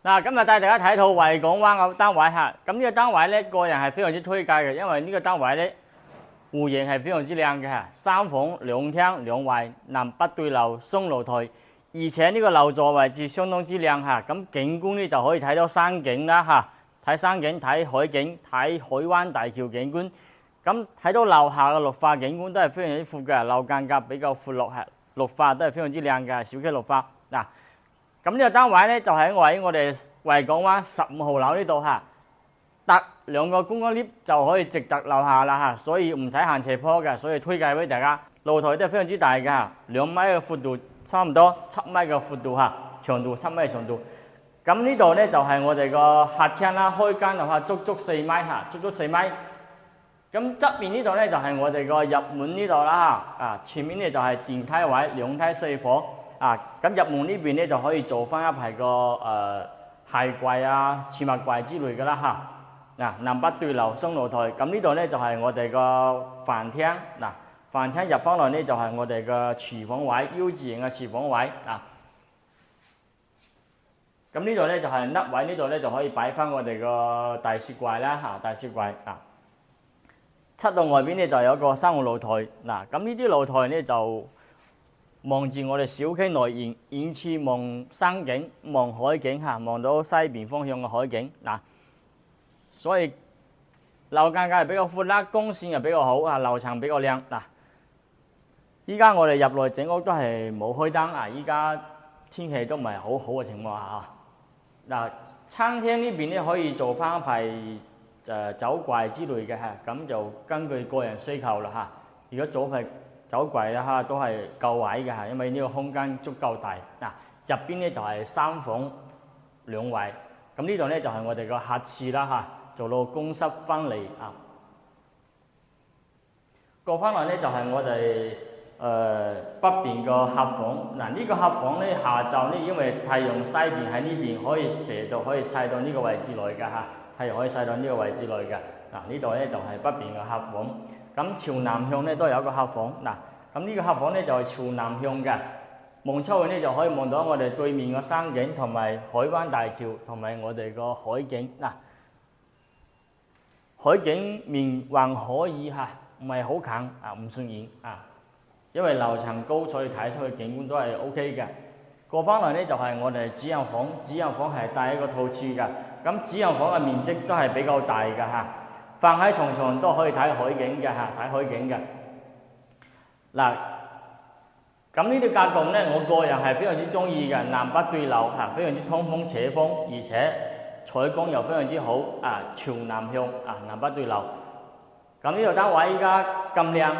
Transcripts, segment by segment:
嗱，今日帶大家睇套維港灣嘅單位嚇。咁呢個單位咧，個人係非常之推介嘅，因為呢個單位咧戶型係非常之靚嘅嚇，三房兩廳兩衛，南北對流，雙露台，而且呢個樓座位置相當之靚嚇。咁景觀咧就可以睇到山景啦嚇，睇山景、睇海景、睇海灣大橋景觀。咁睇到樓下嘅綠化景觀都係非常之闊嘅，樓間隔比較闊落係綠化都係非常之靚嘅，小區綠化嗱。咁呢個單位咧就喺我哋維港灣15號樓呢度嚇，搭2個公共 lift 就可以直達樓下啦嚇，所以唔使行斜坡嘅，所以推介俾大家。露台都係非常之大嘅嚇，2米嘅闊度，差唔多7米嘅闊度嚇，長度7米嘅長度。咁呢度咧就係我哋個客廳啦，開間嘅話足足4米嚇，足足4米。咁側邊呢度咧就係我哋個入門呢度啦嚇，前面咧就係電梯位，2梯4房。咁入門呢邊咧就可以做翻一排個鞋櫃啊、儲物櫃之類嘅啦嚇。南北對流雙露台。咁呢度咧就係我哋個飯廳。飯廳入翻來咧就係我哋嘅廚房位，U 字型嘅廚房位啊。咁呢度咧就係凹位，呢度咧就可以擺翻我哋個大雪櫃啦嚇，大雪櫃啊。出到外邊咧就有一個3號露台。咁呢啲露台咧就望住我哋小區內遠處望山景、望海景嚇，望到西邊方向嘅海景嗱，所以樓間隔係比較闊啦，光線又比較好啊，樓層比較靚嗱。依家我哋入內整屋都係冇開燈啊，依家天氣都唔係好好嘅情況下嗱，餐廳呢邊咧可以做翻一排酒櫃之類嘅嚇，咁就根據個人需求啦嚇。如果做排酒櫃啦嚇都係夠位嘅嚇，因為呢個空間足夠大入邊咧就係3房2衛，咁呢度咧就係我哋個客廁啦嚇，做到公室分離啊。過翻嚟咧就係我哋北邊個客房呢個客房咧下晝咧因為太陽西邊喺呢邊可以射到，可以曬到呢個位置內嘅嚇，太陽可以曬到呢個位置內嘅呢度咧就係北邊嘅客房。咁朝南向咧都有一個客房咁呢個客房咧就係朝南向嘅，望出去咧就可以望到我哋對面嘅山景同埋海灣大橋同埋我哋個海景海景面還可以嚇，唔係好近唔算遠因為樓層高，所以睇出去景觀都係 OK 嘅。過翻嚟咧就係我哋主人房，主人房係帶一個套廁嘅，咁主人房嘅面積都係比較大嘅嚇。瞓喺床上都可以睇海景嘅嚇，睇海景嘅咁呢啲格局咧，我個人係非常之中意嘅，南北對流嚇，非常之通風斜風，而且採光又非常之好朝南向南北對流。咁呢度單位依家咁靚，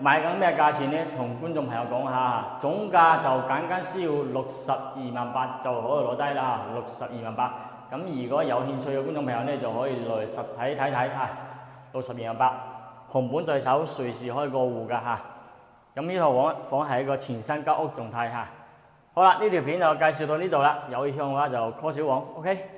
買緊咩價錢咧？同觀眾朋友講下，總價就僅僅需要62萬8就可以攞低啦嚇，62萬8。咁如果有興趣嘅觀眾朋友咧，就可以來實體睇睇62萬8，紅本在手，隨時開個戶㗎嚇。咁呢套房係一個全新交屋狀態嚇。好啦，呢條片就介紹到呢度啦，有意向嘅話就 call 小王 ，OK。